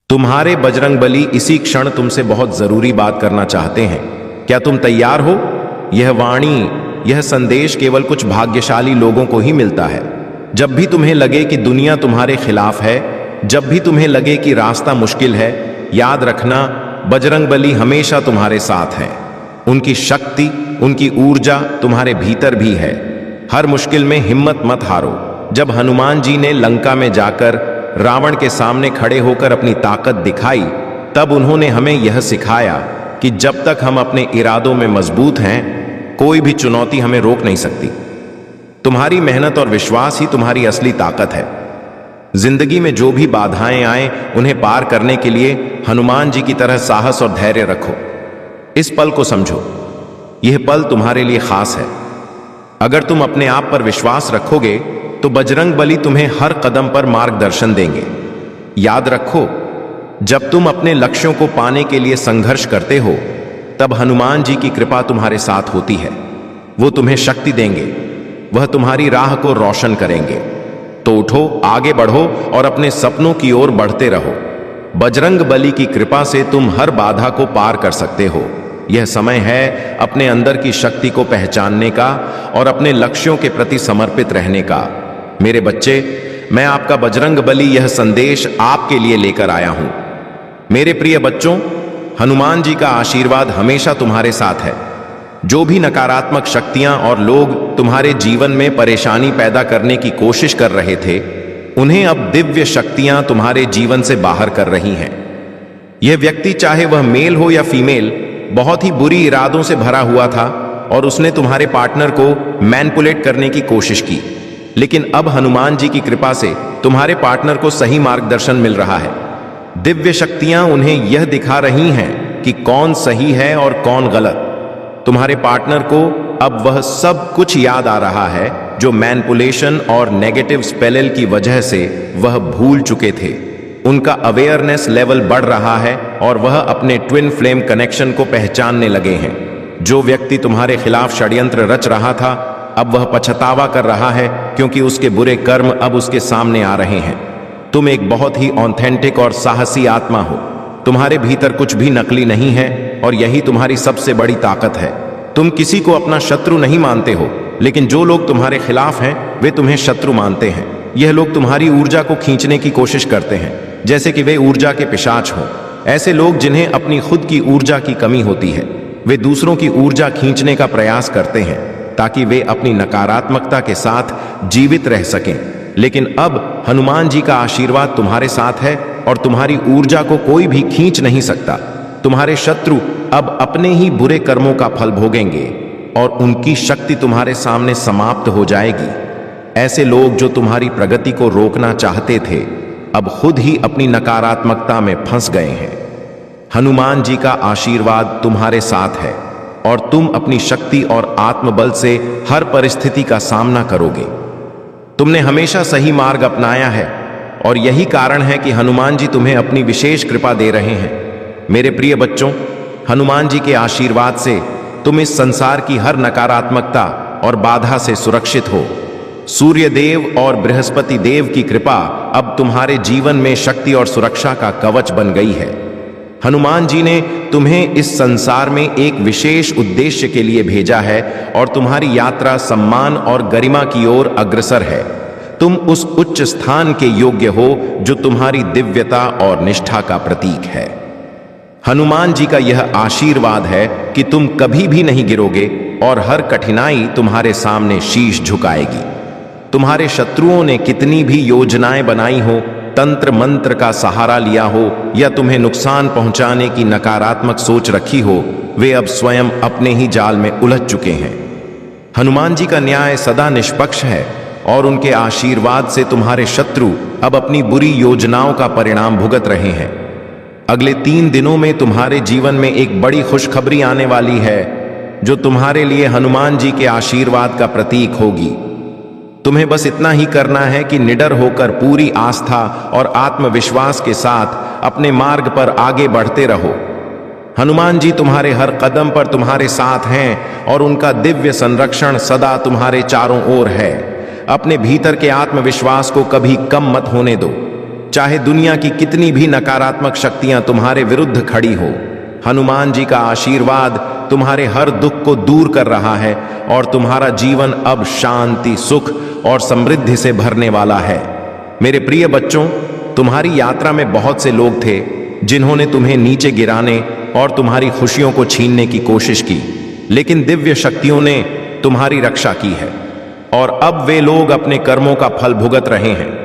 तुम्हारे बजरंगबली इसी क्षण तुमसे बहुत जरूरी बात करना चाहते हैं। क्या तुम तैयार हो? यह वाणी, यह संदेश केवल कुछ भाग्यशाली लोगों को ही मिलता है। जब भी तुम्हें लगे कि दुनिया तुम्हारे खिलाफ है, जब भी तुम्हें लगे कि रास्ता मुश्किल है, याद रखना बजरंगबली हमेशा तुम्हारे साथ है। उनकी शक्ति, उनकी ऊर्जा तुम्हारे भीतर भी है। हर मुश्किल में हिम्मत मत हारो। जब हनुमान जी ने लंका में जाकर रावण के सामने खड़े होकर अपनी ताकत दिखाई, तब उन्होंने हमें यह सिखाया कि जब तक हम अपने इरादों में मजबूत हैं, कोई भी चुनौती हमें रोक नहीं सकती। तुम्हारी मेहनत और विश्वास ही तुम्हारी असली ताकत है। जिंदगी में जो भी बाधाएं आए, उन्हें पार करने के लिए हनुमान जी की तरह साहस और धैर्य रखो। इस पल को समझो, यह पल तुम्हारे लिए खास है। अगर तुम अपने आप पर विश्वास रखोगे तो बजरंगबली तुम्हें हर कदम पर मार्गदर्शन देंगे। याद रखो, जब तुम अपने लक्ष्यों को पाने के लिए संघर्ष करते हो, तब हनुमान जी की कृपा तुम्हारे साथ होती है। वो तुम्हें शक्ति देंगे, वह तुम्हारी राह को रोशन करेंगे। तो उठो, आगे बढ़ो और अपने सपनों की ओर बढ़ते रहो। बजरंगबली की कृपा से तुम हर बाधा को पार कर सकते हो। यह समय है अपने अंदर की शक्ति को पहचानने का और अपने लक्ष्यों के प्रति समर्पित रहने का। मेरे बच्चे, मैं आपका बजरंगबली यह संदेश आपके लिए लेकर आया हूं। मेरे प्रिय बच्चों, हनुमान जी का आशीर्वाद हमेशा तुम्हारे साथ है। जो भी नकारात्मक शक्तियां और लोग तुम्हारे जीवन में परेशानी पैदा करने की कोशिश कर रहे थे, उन्हें अब दिव्य शक्तियां तुम्हारे जीवन से बाहर कर रही हैं। यह व्यक्ति, चाहे वह मेल हो या फीमेल, बहुत ही बुरी इरादों से भरा हुआ था और उसने तुम्हारे पार्टनर को मैनिपुलेट करने की कोशिश की। लेकिन अब हनुमान जी की कृपा से तुम्हारे पार्टनर को सही मार्गदर्शन मिल रहा है। दिव्य शक्तियां उन्हें यह दिखा रही हैं कि कौन सही है और कौन गलत। तुम्हारे पार्टनर को अब वह सब कुछ याद आ रहा है जो मैनिपुलेशन और नेगेटिव स्पेल की वजह से वह भूल चुके थे। उनका अवेयरनेस लेवल बढ़ रहा है और वह अपने ट्विन फ्लेम कनेक्शन को पहचानने लगे हैं। जो व्यक्ति तुम्हारे खिलाफ षड्यंत्र रच रहा था, अब वह पछतावा कर रहा है क्योंकि उसके बुरे कर्म अब उसके सामने आ रहे हैं। तुम एक बहुत ही ऑथेंटिक और साहसी आत्मा हो। तुम्हारे भीतर कुछ भी नकली नहीं है और यही तुम्हारी सबसे बड़ी ताकत है। तुम किसी को अपना शत्रु नहीं मानते हो, लेकिन जो लोग तुम्हारे खिलाफ हैं, वे तुम्हें शत्रु मानते हैं। यह लोग तुम्हारी ऊर्जा को खींचने की कोशिश करते हैं, जैसे कि वे ऊर्जा के पिशाच हों। ऐसे लोग जिन्हें अपनी खुद की ऊर्जा की कमी होती है, वे दूसरों की ऊर्जा खींचने का प्रयास करते हैं ताकि वे अपनी नकारात्मकता के साथ जीवित रह सकें। लेकिन अब हनुमान जी का आशीर्वाद तुम्हारे साथ है और तुम्हारी ऊर्जा को कोई भी खींच नहीं सकता। तुम्हारे शत्रु अब अपने ही बुरे कर्मों का फल भोगेंगे और उनकी शक्ति तुम्हारे सामने समाप्त हो जाएगी। ऐसे लोग जो तुम्हारी प्रगति को रोकना चाहते थे, अब खुद ही अपनी नकारात्मकता में फंस गए हैं। हनुमान जी का आशीर्वाद तुम्हारे साथ है और तुम अपनी शक्ति और आत्मबल से हर परिस्थिति का सामना करोगे। तुमने हमेशा सही मार्ग अपनाया है और यही कारण है कि हनुमान जी तुम्हें अपनी विशेष कृपा दे रहे हैं। मेरे प्रिय बच्चों, हनुमान जी के आशीर्वाद से तुम इस संसार की हर नकारात्मकता और बाधा से सुरक्षित हो। सूर्य देव और बृहस्पति देव की कृपा अब तुम्हारे जीवन में शक्ति और सुरक्षा का कवच बन गई है। हनुमान जी ने तुम्हें इस संसार में एक विशेष उद्देश्य के लिए भेजा है और तुम्हारी यात्रा सम्मान और गरिमा की ओर अग्रसर है। तुम उस उच्च स्थान के योग्य हो जो तुम्हारी दिव्यता और निष्ठा का प्रतीक है। हनुमान जी का यह आशीर्वाद है कि तुम कभी भी नहीं गिरोगे और हर कठिनाई तुम्हारे सामने शीश झुकाएगी। तुम्हारे शत्रुओं ने कितनी भी योजनाएं बनाई हो, तंत्र मंत्र का सहारा लिया हो या तुम्हें नुकसान पहुंचाने की नकारात्मक सोच रखी हो, वे अब स्वयं अपने ही जाल में उलझ चुके हैं। हनुमान जी का न्याय सदा निष्पक्ष है और उनके आशीर्वाद से तुम्हारे शत्रु अब अपनी बुरी योजनाओं का परिणाम भुगत रहे हैं। अगले 3 दिनों में तुम्हारे जीवन में एक बड़ी खुशखबरी आने वाली है जो तुम्हारे लिए हनुमान जी के आशीर्वाद का प्रतीक होगी। तुम्हें बस इतना ही करना है कि निडर होकर पूरी आस्था और आत्मविश्वास के साथ अपने मार्ग पर आगे बढ़ते रहो। हनुमान जी तुम्हारे हर कदम पर तुम्हारे साथ हैं और उनका दिव्य संरक्षण सदा तुम्हारे चारों ओर है। अपने भीतर के आत्मविश्वास को कभी कम मत होने दो। चाहे दुनिया की कितनी भी नकारात्मक शक्तियां तुम्हारे विरुद्ध खड़ी हो, हनुमान जी का आशीर्वाद तुम्हारे हर दुख को दूर कर रहा है और तुम्हारा जीवन अब शांति, सुख और समृद्धि से भरने वाला है। मेरे प्रिय बच्चों, तुम्हारी यात्रा में बहुत से लोग थे जिन्होंने तुम्हें नीचे गिराने और तुम्हारी खुशियों को छीनने की कोशिश की, लेकिन दिव्य शक्तियों ने तुम्हारी रक्षा की है और अब वे लोग अपने कर्मों का फल भुगत रहे हैं।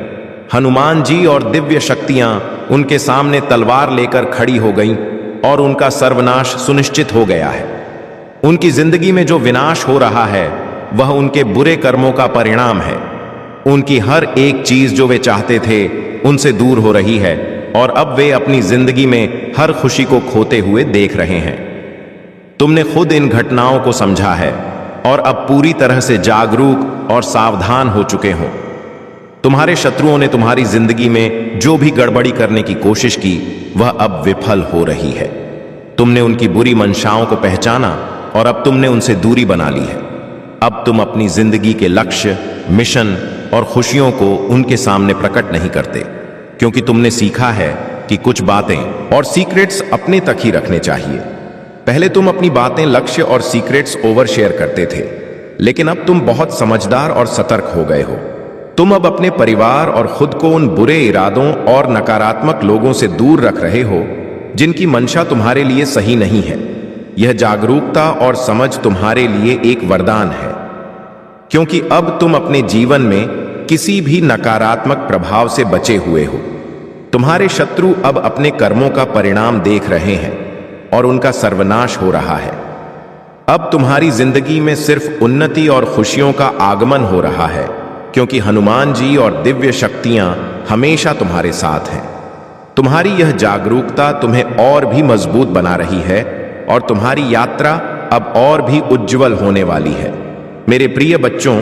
हनुमान जी और दिव्य शक्तियां उनके सामने तलवार लेकर खड़ी हो गईं और उनका सर्वनाश सुनिश्चित हो गया है। उनकी जिंदगी में जो विनाश हो रहा है वह उनके बुरे कर्मों का परिणाम है। उनकी हर एक चीज जो वे चाहते थे उनसे दूर हो रही है और अब वे अपनी जिंदगी में हर खुशी को खोते हुए देख रहे हैं। तुमने खुद इन घटनाओं को समझा है और अब पूरी तरह से जागरूक और सावधान हो चुके हो। तुम्हारे शत्रुओं ने तुम्हारी जिंदगी में जो भी गड़बड़ी करने की कोशिश की वह अब विफल हो रही है। तुमने उनकी बुरी मंशाओं को पहचाना और अब तुमने उनसे दूरी बना ली है। अब तुम अपनी जिंदगी के लक्ष्य, मिशन और खुशियों को उनके सामने प्रकट नहीं करते, क्योंकि तुमने सीखा है कि कुछ बातें और सीक्रेट्स अपने तक ही रखने चाहिए। पहले तुम अपनी बातें, लक्ष्य और सीक्रेट्स ओवर शेयर करते थे, लेकिन अब तुम बहुत समझदार और सतर्क हो गए हो। तुम अब अपने परिवार और खुद को उन बुरे इरादों और नकारात्मक लोगों से दूर रख रहे हो जिनकी मंशा तुम्हारे लिए सही नहीं है। यह जागरूकता और समझ तुम्हारे लिए एक वरदान है, क्योंकि अब तुम अपने जीवन में किसी भी नकारात्मक प्रभाव से बचे हुए हो। तुम्हारे शत्रु अब अपने कर्मों का परिणाम देख रहे हैं और उनका सर्वनाश हो रहा है। अब तुम्हारी जिंदगी में सिर्फ उन्नति और खुशियों का आगमन हो रहा है, क्योंकि हनुमान जी और दिव्य शक्तियां हमेशा तुम्हारे साथ हैं। तुम्हारी यह जागरूकता तुम्हें और भी मजबूत बना रही है और तुम्हारी यात्रा अब और भी उज्जवल होने वाली है। मेरे प्रिय बच्चों,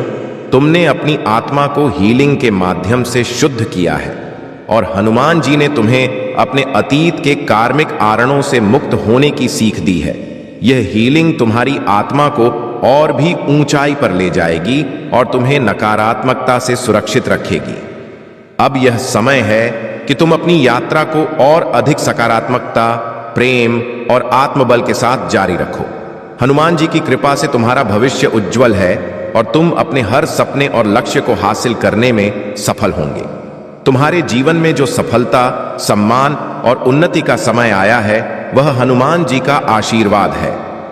तुमने अपनी आत्मा को हीलिंग के माध्यम से शुद्ध किया है और हनुमान जी ने तुम्हें अपने अतीत के कार्मिक आरणों से मुक्त होने की सीख दी है। यह हीलिंग तुम्हारी आत्मा को और भी ऊंचाई पर ले जाएगी और तुम्हें नकारात्मकता से सुरक्षित रखेगी। अब यह समय है कि तुम अपनी यात्रा को और अधिक सकारात्मकता, प्रेम और आत्मबल के साथ जारी रखो। हनुमान जी की कृपा से तुम्हारा भविष्य उज्जवल है और तुम अपने हर सपने और लक्ष्य को हासिल करने में सफल होंगे। तुम्हारे जीवन में जो सफलता, सम्मान और उन्नति का समय आया है वह हनुमान जी का आशीर्वाद है।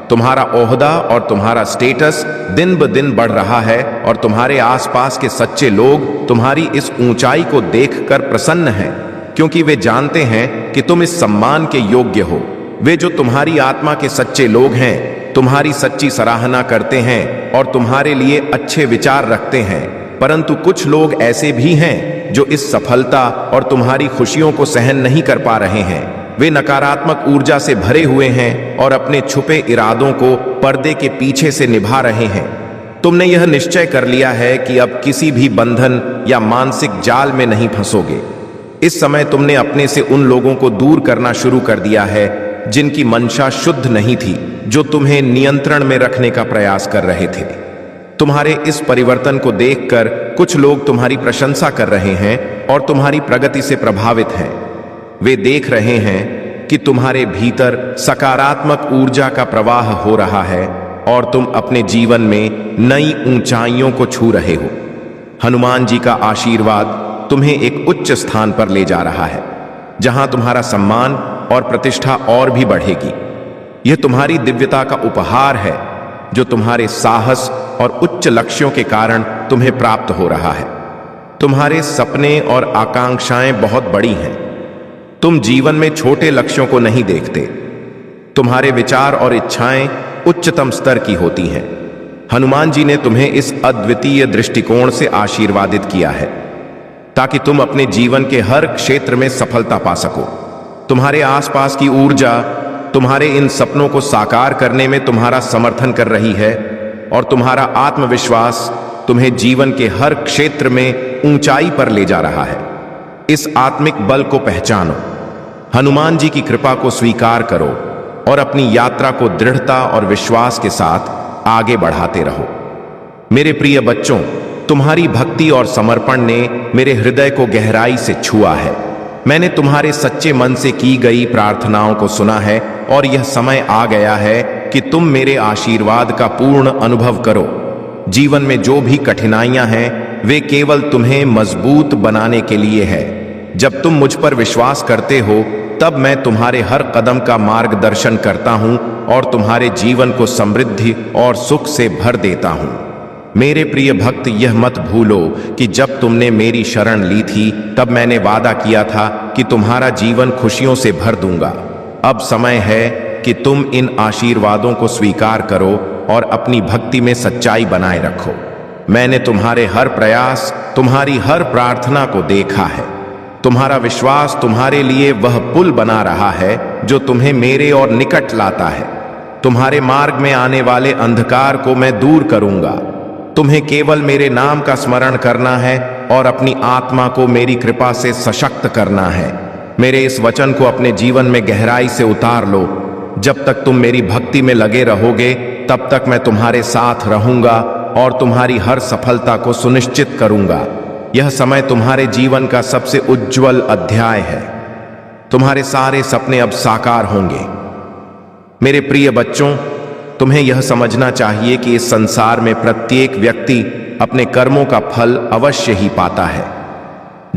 तुम्हारा ओहदा और तुम्हारा स्टेटस दिन ब दिन बढ़ रहा है और तुम्हारे आसपास के सच्चे लोग तुम्हारी इस ऊंचाई को देखकर प्रसन्न हैं, क्योंकि वे जानते हैं कि तुम इस सम्मान के योग्य हो। वे जो तुम्हारी आत्मा के सच्चे लोग हैं तुम्हारी सच्ची सराहना करते हैं और तुम्हारे लिए अच्छे विचार रखते हैं, परंतु कुछ लोग ऐसे भी हैं जो इस सफलता और तुम्हारी खुशियों को सहन नहीं कर पा रहे हैं। वे नकारात्मक ऊर्जा से भरे हुए हैं और अपने छुपे इरादों को पर्दे के पीछे से निभा रहे हैं। तुमने यह निश्चय कर लिया है कि अब किसी भी बंधन या मानसिक जाल में नहीं फंसोगे। इस समय तुमने अपने से उन लोगों को दूर करना शुरू कर दिया है जिनकी मंशा शुद्ध नहीं थी, जो तुम्हें नियंत्रण में रखने का प्रयास कर रहे थे। तुम्हारे इस परिवर्तन को देखकर कुछ लोग तुम्हारी प्रशंसा कर रहे हैं और तुम्हारी प्रगति से प्रभावित हैं। वे देख रहे हैं कि तुम्हारे भीतर सकारात्मक ऊर्जा का प्रवाह हो रहा है और तुम अपने जीवन में नई ऊंचाइयों को छू रहे हो। हनुमान जी का आशीर्वाद तुम्हें एक उच्च स्थान पर ले जा रहा है, जहां तुम्हारा सम्मान और प्रतिष्ठा और भी बढ़ेगी। यह तुम्हारी दिव्यता का उपहार है जो तुम्हारे साहस और उच्च लक्ष्यों के कारण तुम्हें प्राप्त हो रहा है। तुम्हारे सपने और आकांक्षाएं बहुत बड़ी हैं। तुम जीवन में छोटे लक्ष्यों को नहीं देखते। तुम्हारे विचार और इच्छाएं उच्चतम स्तर की होती हैं। हनुमान जी ने तुम्हें इस अद्वितीय दृष्टिकोण से आशीर्वादित किया है ताकि तुम अपने जीवन के हर क्षेत्र में सफलता पा सको। तुम्हारे आसपास की ऊर्जा तुम्हारे इन सपनों को साकार करने में तुम्हारा समर्थन कर रही है और तुम्हारा आत्मविश्वास तुम्हें जीवन के हर क्षेत्र में ऊंचाई पर ले जा रहा है। इस आत्मिक बल को पहचानो, हनुमान जी की कृपा को स्वीकार करो और अपनी यात्रा को दृढ़ता और विश्वास के साथ आगे बढ़ाते रहो। मेरे प्रिय बच्चों, तुम्हारी भक्ति और समर्पण ने मेरे हृदय को गहराई से छुआ है। मैंने तुम्हारे सच्चे मन से की गई प्रार्थनाओं को सुना है और यह समय आ गया है कि तुम मेरे आशीर्वाद का पूर्ण अनुभव करो। जीवन में जो भी कठिनाइयां हैं वे केवल तुम्हें मजबूत बनाने के लिए है। जब तुम मुझ पर विश्वास करते हो तब मैं तुम्हारे हर कदम का मार्गदर्शन करता हूं और तुम्हारे जीवन को समृद्धि और सुख से भर देता हूं। मेरे प्रिय भक्त, यह मत भूलो कि जब तुमने मेरी शरण ली थी तब मैंने वादा किया था कि तुम्हारा जीवन खुशियों से भर दूंगा। अब समय है कि तुम इन आशीर्वादों को स्वीकार करो और अपनी भक्ति में सच्चाई बनाए रखो। मैंने तुम्हारे हर प्रयास, तुम्हारी हर प्रार्थना को देखा है। तुम्हारा विश्वास तुम्हारे लिए वह पुल बना रहा है जो तुम्हें मेरे और निकट लाता है। तुम्हारे मार्ग में आने वाले अंधकार को मैं दूर करूंगा। तुम्हें केवल मेरे नाम का स्मरण करना है और अपनी आत्मा को मेरी कृपा से सशक्त करना है। मेरे इस वचन को अपने जीवन में गहराई से उतार लो। जब तक तुम मेरी भक्ति में लगे रहोगे तब तक मैं तुम्हारे साथ रहूंगा और तुम्हारी हर सफलता को सुनिश्चित करूंगा। यह समय तुम्हारे जीवन का सबसे उज्जवल अध्याय है। तुम्हारे सारे सपने अब साकार होंगे। मेरे प्रिय बच्चों, तुम्हें यह समझना चाहिए कि इस संसार में प्रत्येक व्यक्ति अपने कर्मों का फल अवश्य ही पाता है।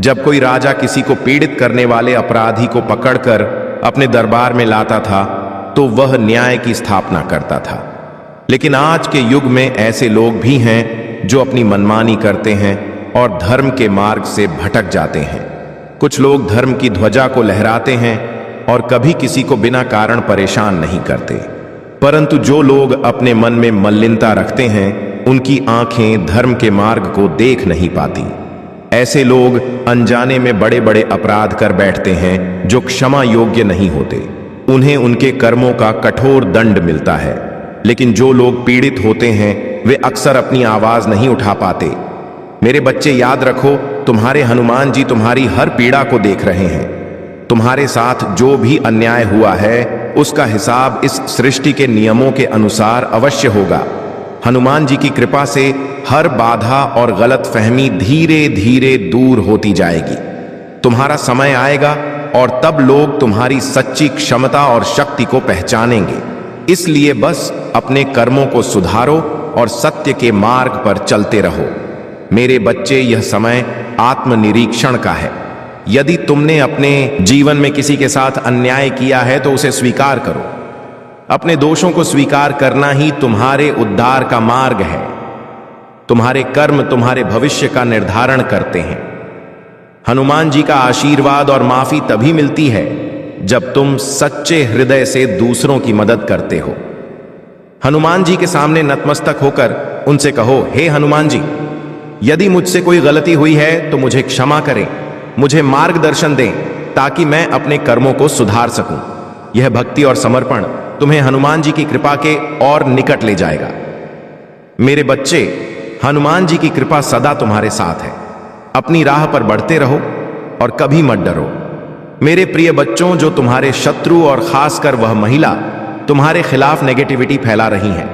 जब कोई राजा किसी को पीड़ित करने वाले अपराधी को पकड़कर अपने दरबार में लाता था तो वह न्याय की स्थापना करता था। लेकिन आज के युग में ऐसे लोग भी हैं जो अपनी मनमानी करते हैं और धर्म के मार्ग से भटक जाते हैं। कुछ लोग धर्म की ध्वजा को लहराते हैं और कभी किसी को बिना कारण परेशान नहीं करते, परंतु जो लोग अपने मन में मलिनता रखते हैं उनकी आंखें धर्म के मार्ग को देख नहीं पाती। ऐसे लोग अनजाने में बड़े बड़े अपराध कर बैठते हैं जो क्षमा योग्य नहीं होते। उन्हें उनके कर्मों का कठोर दंड मिलता है। लेकिन जो लोग पीड़ित होते हैं वे अक्सर अपनी आवाज नहीं उठा पाते। मेरे बच्चे, याद रखो, तुम्हारे हनुमान जी तुम्हारी हर पीड़ा को देख रहे हैं। तुम्हारे साथ जो भी अन्याय हुआ है उसका हिसाब इस सृष्टि के नियमों के अनुसार अवश्य होगा। हनुमान जी की कृपा से हर बाधा और गलत फहमी धीरे धीरे दूर होती जाएगी। तुम्हारा समय आएगा और तब लोग तुम्हारी सच्ची क्षमता और शक्ति को पहचानेंगे। इसलिए बस अपने कर्मों को सुधारो और सत्य के मार्ग पर चलते रहो। मेरे बच्चे, यह समय आत्मनिरीक्षण का है। यदि तुमने अपने जीवन में किसी के साथ अन्याय किया है तो उसे स्वीकार करो। अपने दोषों को स्वीकार करना ही तुम्हारे उद्धार का मार्ग है। तुम्हारे कर्म तुम्हारे भविष्य का निर्धारण करते हैं। हनुमान जी का आशीर्वाद और माफी तभी मिलती है जब तुम सच्चे हृदय से दूसरों की मदद करते हो। हनुमान जी के सामने नतमस्तक होकर उनसे कहो, हे हनुमान जी, यदि मुझसे कोई गलती हुई है तो मुझे क्षमा करें, मुझे मार्गदर्शन दें ताकि मैं अपने कर्मों को सुधार सकूं। यह भक्ति और समर्पण तुम्हें हनुमान जी की कृपा के और निकट ले जाएगा। मेरे बच्चे, हनुमान जी की कृपा सदा तुम्हारे साथ है। अपनी राह पर बढ़ते रहो और कभी मत डरो। मेरे प्रिय बच्चों, जो तुम्हारे शत्रु और खासकर वह महिला तुम्हारे खिलाफ नेगेटिविटी फैला रही है,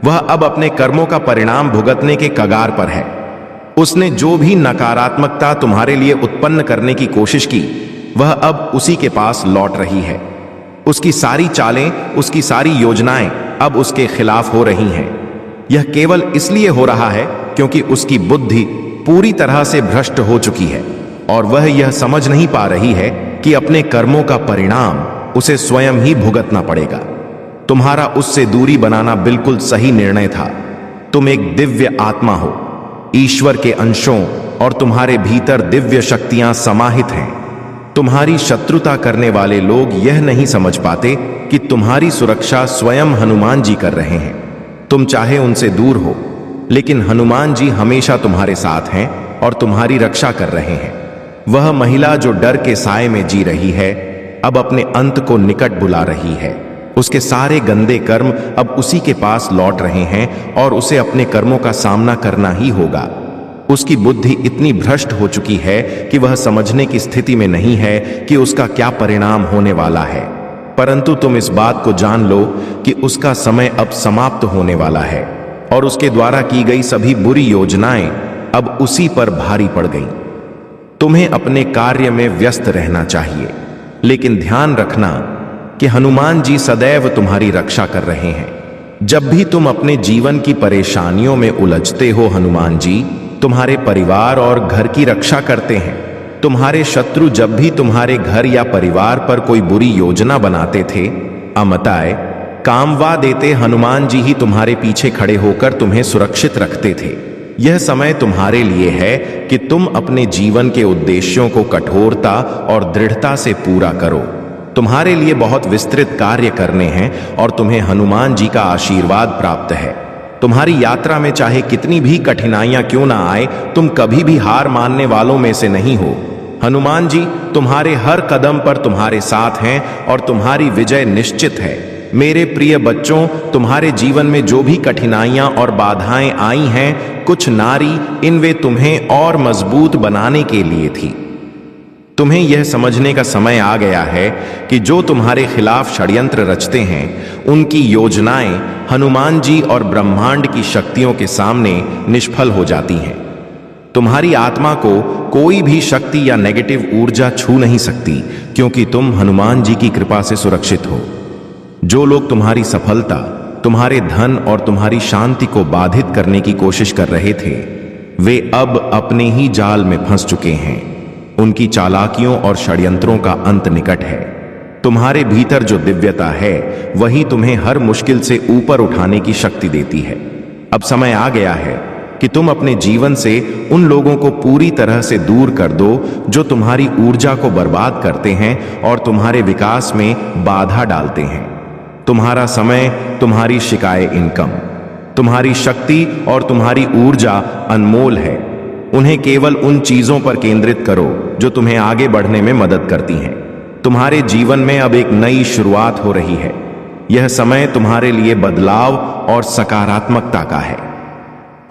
वह अब अपने कर्मों का परिणाम भुगतने के कगार पर है। उसने जो भी नकारात्मकता तुम्हारे लिए उत्पन्न करने की कोशिश की, वह अब उसी के पास लौट रही है। उसकी सारी चालें, उसकी सारी योजनाएं अब उसके खिलाफ हो रही हैं। यह केवल इसलिए हो रहा है क्योंकि उसकी बुद्धि पूरी तरह से भ्रष्ट हो चुकी है और वह यह समझ नहीं पा रही है कि अपने कर्मों का परिणाम उसे स्वयं ही भुगतना पड़ेगा। तुम्हारा उससे दूरी बनाना बिल्कुल सही निर्णय था। तुम एक दिव्य आत्मा हो, ईश्वर के अंशों, और तुम्हारे भीतर दिव्य शक्तियां समाहित हैं। तुम्हारी शत्रुता करने वाले लोग यह नहीं समझ पाते कि तुम्हारी सुरक्षा स्वयं हनुमान जी कर रहे हैं। तुम चाहे उनसे दूर हो, लेकिन हनुमान जी हमेशा तुम्हारे साथ हैं और तुम्हारी रक्षा कर रहे हैं। वह महिला जो डर के साए में जी रही है, अब अपने अंत को निकट बुला रही है। उसके सारे गंदे कर्म अब उसी के पास लौट रहे हैं और उसे अपने कर्मों का सामना करना ही होगा। उसकी बुद्धि इतनी भ्रष्ट हो चुकी है कि वह समझने की स्थिति में नहीं है कि उसका क्या परिणाम होने वाला है। परंतु तुम इस बात को जान लो कि उसका समय अब समाप्त होने वाला है और उसके द्वारा की गई सभी बुरी योजनाएं अब उसी पर भारी पड़ गईं। तुम्हें अपने कार्य में व्यस्त रहना चाहिए, लेकिन ध्यान रखना कि हनुमान जी सदैव तुम्हारी रक्षा कर रहे हैं। जब भी तुम अपने जीवन की परेशानियों में उलझते हो, हनुमान जी तुम्हारे परिवार और घर की रक्षा करते हैं। तुम्हारे शत्रु जब भी तुम्हारे घर या परिवार पर कोई बुरी योजना बनाते थे, अमताए कामवा देते, हनुमान जी ही तुम्हारे पीछे खड़े होकर तुम्हें सुरक्षित रखते थे। यह समय तुम्हारे लिए है कि तुम अपने जीवन के उद्देश्यों को कठोरता और दृढ़ता से पूरा करो। तुम्हारे लिए बहुत विस्तृत कार्य करने हैं और तुम्हें हनुमान जी का आशीर्वाद प्राप्त है। तुम्हारी यात्रा में चाहे कितनी भी कठिनाइयां क्यों ना आए, तुम कभी भी हार मानने वालों में से नहीं हो। हनुमान जी तुम्हारे हर कदम पर तुम्हारे साथ हैं और तुम्हारी विजय निश्चित है। मेरे प्रिय बच्चों, तुम्हारे जीवन में जो भी कठिनाइयां और बाधाएं आई हैं, कुछ नारी इनवे तुम्हें और मजबूत बनाने के लिए थी। तुम्हें यह समझने का समय आ गया है कि जो तुम्हारे खिलाफ षड्यंत्र रचते हैं, उनकी योजनाएं हनुमान जी और ब्रह्मांड की शक्तियों के सामने निष्फल हो जाती हैं। तुम्हारी आत्मा को कोई भी शक्ति या नेगेटिव ऊर्जा छू नहीं सकती, क्योंकि तुम हनुमान जी की कृपा से सुरक्षित हो। जो लोग तुम्हारी सफलता, तुम्हारे धन और तुम्हारी शांति को बाधित करने की कोशिश कर रहे थे, वे अब अपने ही जाल में फंस चुके हैं। उनकी चालाकियों और षड्यंत्रों का अंत निकट है। तुम्हारे भीतर जो दिव्यता है, वही तुम्हें हर मुश्किल से ऊपर उठाने की शक्ति देती है। अब समय आ गया है कि तुम अपने जीवन से उन लोगों को पूरी तरह से दूर कर दो जो तुम्हारी ऊर्जा को बर्बाद करते हैं और तुम्हारे विकास में बाधा डालते हैं। तुम्हारा समय, तुम्हारी शिकायत इनकम, तुम्हारी शक्ति और तुम्हारी ऊर्जा अनमोल है। उन्हें केवल उन चीजों पर केंद्रित करो जो तुम्हें आगे बढ़ने में मदद करती हैं। तुम्हारे जीवन में अब एक नई शुरुआत हो रही है। यह समय तुम्हारे लिए बदलाव और सकारात्मकता का है।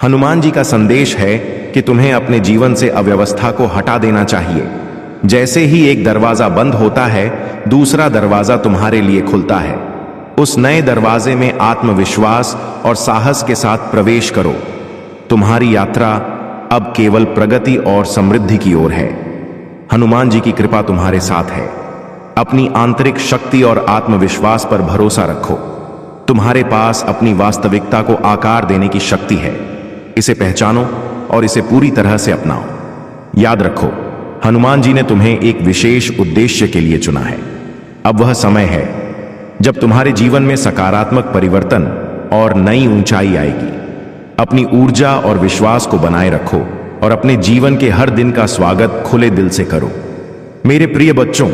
हनुमान जी का संदेश है कि तुम्हें अपने जीवन से अव्यवस्था को हटा देना चाहिए। जैसे ही एक दरवाजा बंद होता है, दूसरा दरवाजा तुम्हारे लिए खुलता है। उस नए दरवाजे में आत्मविश्वास और साहस के साथ प्रवेश करो। तुम्हारी यात्रा अब केवल प्रगति और समृद्धि की ओर है। हनुमान जी की कृपा तुम्हारे साथ है। अपनी आंतरिक शक्ति और आत्मविश्वास पर भरोसा रखो। तुम्हारे पास अपनी वास्तविकता को आकार देने की शक्ति है। इसे पहचानो और इसे पूरी तरह से अपनाओ। याद रखो, हनुमान जी ने तुम्हें एक विशेष उद्देश्य के लिए चुना है। अब वह समय है जब तुम्हारे जीवन में सकारात्मक परिवर्तन और नई ऊंचाई आएगी। अपनी ऊर्जा और विश्वास को बनाए रखो और अपने जीवन के हर दिन का स्वागत खुले दिल से करो। मेरे प्रिय बच्चों,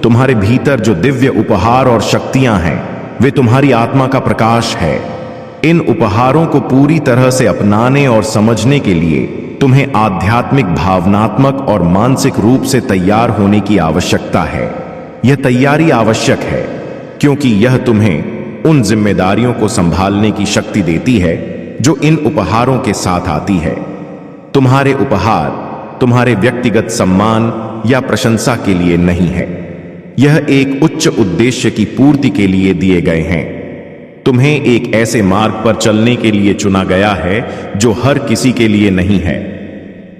तुम्हारे भीतर जो दिव्य उपहार और शक्तियां हैं, वे तुम्हारी आत्मा का प्रकाश है। इन उपहारों को पूरी तरह से अपनाने और समझने के लिए तुम्हें आध्यात्मिक, भावनात्मक और मानसिक रूप से तैयार होने की आवश्यकता है। यह तैयारी आवश्यक है क्योंकि यह तुम्हें उन जिम्मेदारियों को संभालने की शक्ति देती है जो इन उपहारों के साथ आती है। तुम्हारे उपहार तुम्हारे व्यक्तिगत सम्मान या प्रशंसा के लिए नहीं है। यह एक उच्च उद्देश्य की पूर्ति के लिए दिए गए हैं। तुम्हें एक ऐसे मार्ग पर चलने के लिए चुना गया है जो हर किसी के लिए नहीं है।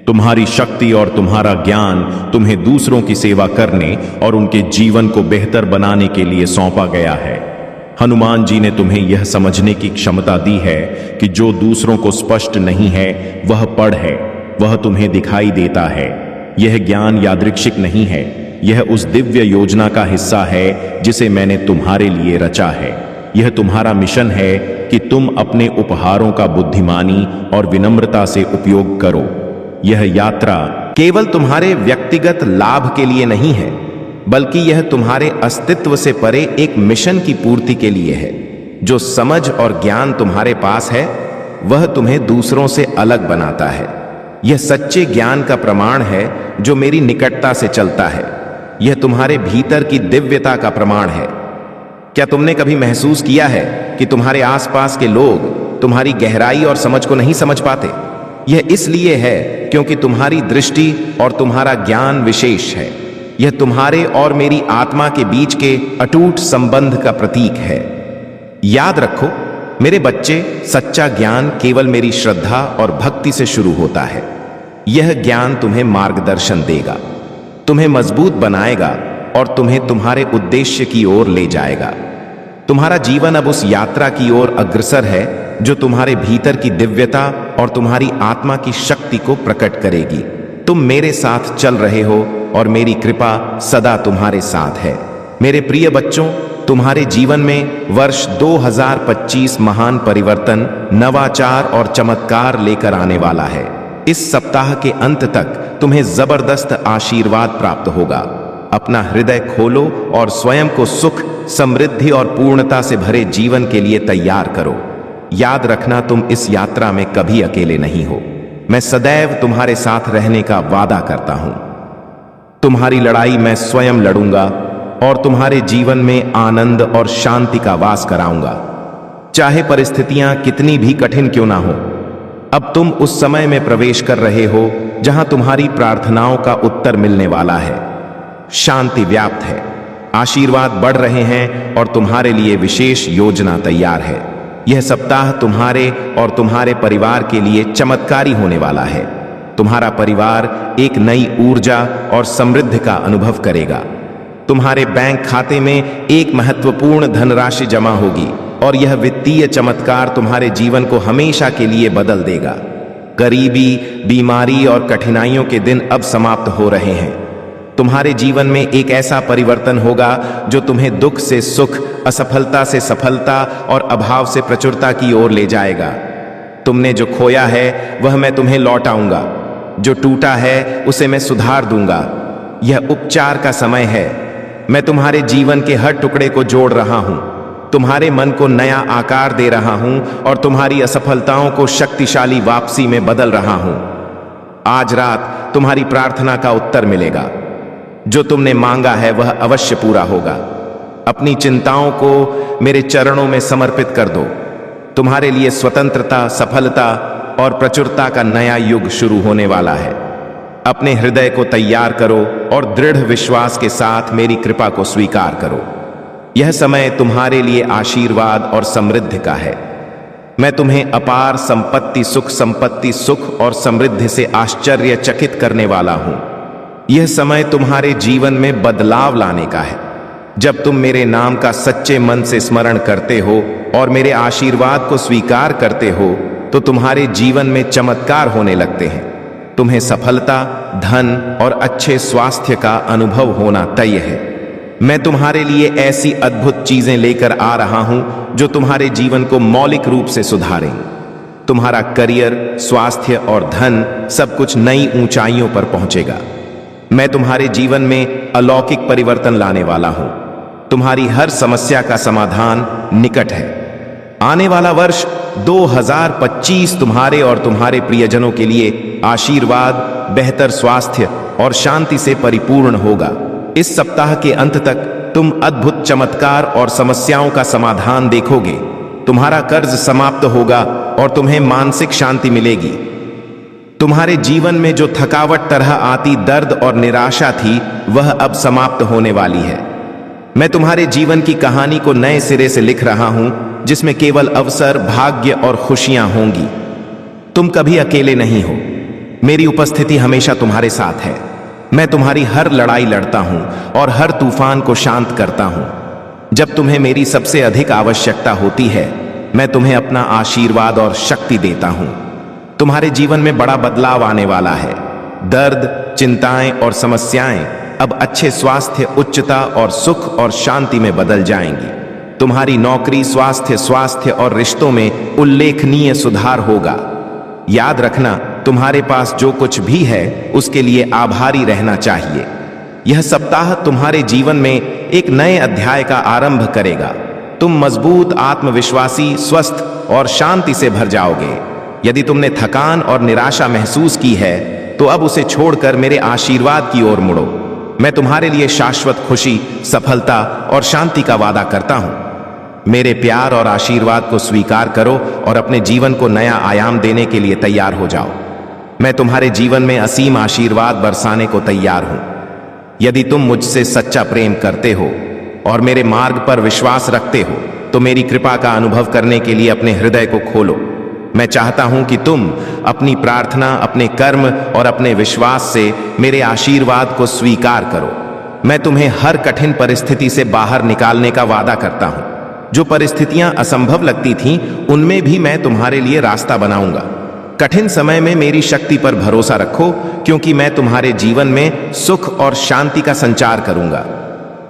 तुम्हारी शक्ति और तुम्हारा ज्ञान तुम्हें दूसरों की सेवा करने और उनके जीवन को बेहतर बनाने के लिए सौंपा गया है। हनुमान जी ने तुम्हें यह समझने की क्षमता दी है कि जो दूसरों को स्पष्ट नहीं है, वह पढ़ है, वह तुम्हें दिखाई देता है। यह ज्ञान यादृच्छिक नहीं है, यह उस दिव्य योजना का हिस्सा है जिसे मैंने तुम्हारे लिए रचा है। यह तुम्हारा मिशन है कि तुम अपने उपहारों का बुद्धिमानी और विनम्रता से उपयोग करो। यह यात्रा केवल तुम्हारे व्यक्तिगत लाभ के लिए नहीं है, बल्कि यह तुम्हारे अस्तित्व से परे एक मिशन की पूर्ति के लिए है। जो समझ और ज्ञान तुम्हारे पास है, वह तुम्हें दूसरों से अलग बनाता है। यह सच्चे ज्ञान का प्रमाण है जो मेरी निकटता से चलता है। यह तुम्हारे भीतर की दिव्यता का प्रमाण है। क्या तुमने कभी महसूस किया है कि तुम्हारे आसपास के लोग तुम्हारी गहराई और समझ को नहीं समझ पाते? यह इसलिए है क्योंकि तुम्हारी दृष्टि और तुम्हारा ज्ञान विशेष है। यह तुम्हारे और मेरी आत्मा के बीच के अटूट संबंध का प्रतीक है। याद रखो मेरे बच्चे, सच्चा ज्ञान केवल मेरी श्रद्धा और भक्ति से शुरू होता है। यह ज्ञान तुम्हें मार्गदर्शन देगा, तुम्हें मजबूत बनाएगा और तुम्हें तुम्हारे उद्देश्य की ओर ले जाएगा। तुम्हारा जीवन अब उस यात्रा की ओर अग्रसर है जो तुम्हारे भीतर की दिव्यता और तुम्हारी आत्मा की शक्ति को प्रकट करेगी। तुम मेरे साथ चल रहे हो और मेरी कृपा सदा तुम्हारे साथ है। मेरे प्रिय बच्चों, तुम्हारे जीवन में वर्ष 2025 महान परिवर्तन, नवाचार और चमत्कार लेकर आने वाला है। इस सप्ताह के अंत तक तुम्हें जबरदस्त आशीर्वाद प्राप्त होगा। अपना हृदय खोलो और स्वयं को सुख, समृद्धि और पूर्णता से भरे जीवन के लिए तैयार करो। याद रखना, तुम इस यात्रा में कभी अकेले नहीं हो। मैं सदैव तुम्हारे साथ रहने का वादा करता हूं। तुम्हारी लड़ाई मैं स्वयं लड़ूंगा और तुम्हारे जीवन में आनंद और शांति का वास कराऊंगा, चाहे परिस्थितियां कितनी भी कठिन क्यों ना हो। अब तुम उस समय में प्रवेश कर रहे हो जहां तुम्हारी प्रार्थनाओं का उत्तर मिलने वाला है। शांति व्याप्त है, आशीर्वाद बढ़ रहे हैं और तुम्हारे लिए विशेष योजना तैयार है। यह सप्ताह तुम्हारे और तुम्हारे परिवार के लिए चमत्कारी होने वाला है। तुम्हारा परिवार एक नई ऊर्जा और समृद्धि का अनुभव करेगा। तुम्हारे बैंक खाते में एक महत्वपूर्ण धनराशि जमा होगी और यह वित्तीय चमत्कार तुम्हारे जीवन को हमेशा के लिए बदल देगा। गरीबी, बीमारी और कठिनाइयों के दिन अब समाप्त हो रहे हैं। तुम्हारे जीवन में एक ऐसा परिवर्तन होगा जो तुम्हें दुख से सुख, असफलता से सफलता और अभाव से प्रचुरता की ओर ले जाएगा। तुमने जो खोया है वह मैं तुम्हें लौटाऊंगा, जो टूटा है उसे मैं सुधार दूंगा। यह उपचार का समय है। मैं तुम्हारे जीवन के हर टुकड़े को जोड़ रहा हूं, तुम्हारे मन को नया आकार दे रहा हूं और तुम्हारी असफलताओं को शक्तिशाली वापसी में बदल रहा हूं। आज रात तुम्हारी प्रार्थना का उत्तर मिलेगा। जो तुमने मांगा है वह अवश्य पूरा होगा। अपनी चिंताओं को मेरे चरणों में समर्पित कर दो। तुम्हारे लिए स्वतंत्रता, सफलता और प्रचुरता का नया युग शुरू होने वाला है। अपने हृदय को तैयार करो और दृढ़ विश्वास के साथ मेरी कृपा को स्वीकार करो। यह समय तुम्हारे लिए आशीर्वाद और समृद्धि का है। मैं तुम्हें अपार संपत्ति, सुख और समृद्धि से आश्चर्यचकित करने वाला हूं। यह समय तुम्हारे जीवन में बदलाव लाने का है। जब तुम मेरे नाम का सच्चे मन से स्मरण करते हो और मेरे आशीर्वाद को स्वीकार करते हो तो तुम्हारे जीवन में चमत्कार होने लगते हैं। तुम्हें सफलता, धन और अच्छे स्वास्थ्य का अनुभव होना तय है। मैं तुम्हारे लिए ऐसी अद्भुत चीजें लेकर आ रहा हूं जो तुम्हारे जीवन को मौलिक रूप से सुधारेंगे। तुम्हारा करियर, स्वास्थ्य और धन सब कुछ नई ऊंचाइयों पर पहुंचेगा। मैं तुम्हारे जीवन में अलौकिक परिवर्तन लाने वाला हूं। तुम्हारी हर समस्या का समाधान निकट है। आने वाला वर्ष 2025 तुम्हारे और तुम्हारे प्रियजनों के लिए आशीर्वाद, बेहतर स्वास्थ्य और शांति से परिपूर्ण होगा। इस सप्ताह के अंत तक तुम अद्भुत चमत्कार और समस्याओं का समाधान देखोगे। तुम्हारा कर्ज समाप्त होगा और तुम्हें मानसिक शांति मिलेगी। तुम्हारे जीवन में जो थकावट तरह आती दर्द और निराशा थी वह अब समाप्त होने वाली है। मैं तुम्हारे जीवन की कहानी को नए सिरे से लिख रहा हूं जिसमें केवल अवसर, भाग्य और खुशियां होंगी। तुम कभी अकेले नहीं हो। मेरी उपस्थिति हमेशा तुम्हारे साथ है। मैं तुम्हारी हर लड़ाई लड़ता हूं और हर तूफान को शांत करता हूं। जब तुम्हें मेरी सबसे अधिक आवश्यकता होती है मैं तुम्हें अपना आशीर्वाद और शक्ति देता हूं। तुम्हारे जीवन में बड़ा बदलाव आने वाला है। दर्द, चिंताएं और समस्याएं अब अच्छे स्वास्थ्य, उच्चता और सुख और शांति में बदल जाएंगी। तुम्हारी नौकरी, स्वास्थ्य और रिश्तों में उल्लेखनीय सुधार होगा। याद रखना, तुम्हारे पास जो कुछ भी है उसके लिए आभारी रहना चाहिए। यह सप्ताह तुम्हारे जीवन में एक नए अध्याय का आरंभ करेगा। तुम मजबूत, आत्मविश्वासी, स्वस्थ और शांति से भर जाओगे। यदि तुमने थकान और निराशा महसूस की है तो अब उसे छोड़कर मेरे आशीर्वाद की ओर मुड़ो। मैं तुम्हारे लिए शाश्वत खुशी, सफलता और शांति का वादा करता हूं। मेरे प्यार और आशीर्वाद को स्वीकार करो और अपने जीवन को नया आयाम देने के लिए तैयार हो जाओ। मैं तुम्हारे जीवन में असीम आशीर्वाद बरसाने को तैयार हूं। यदि तुम मुझसे सच्चा प्रेम करते हो और मेरे मार्ग पर विश्वास रखते हो तो मेरी कृपा का अनुभव करने के लिए अपने हृदय को खोलो। मैं चाहता हूं कि तुम अपनी प्रार्थना, अपने कर्म और अपने विश्वास से मेरे आशीर्वाद को स्वीकार करो। मैं तुम्हें हर कठिन परिस्थिति से बाहर निकालने का वादा करता हूं। जो परिस्थितियां असंभव लगती थीं, उनमें भी मैं तुम्हारे लिए रास्ता बनाऊंगा। कठिन समय में मेरी शक्ति पर भरोसा रखो, क्योंकि मैं तुम्हारे जीवन में सुख और शांति का संचार करूंगा।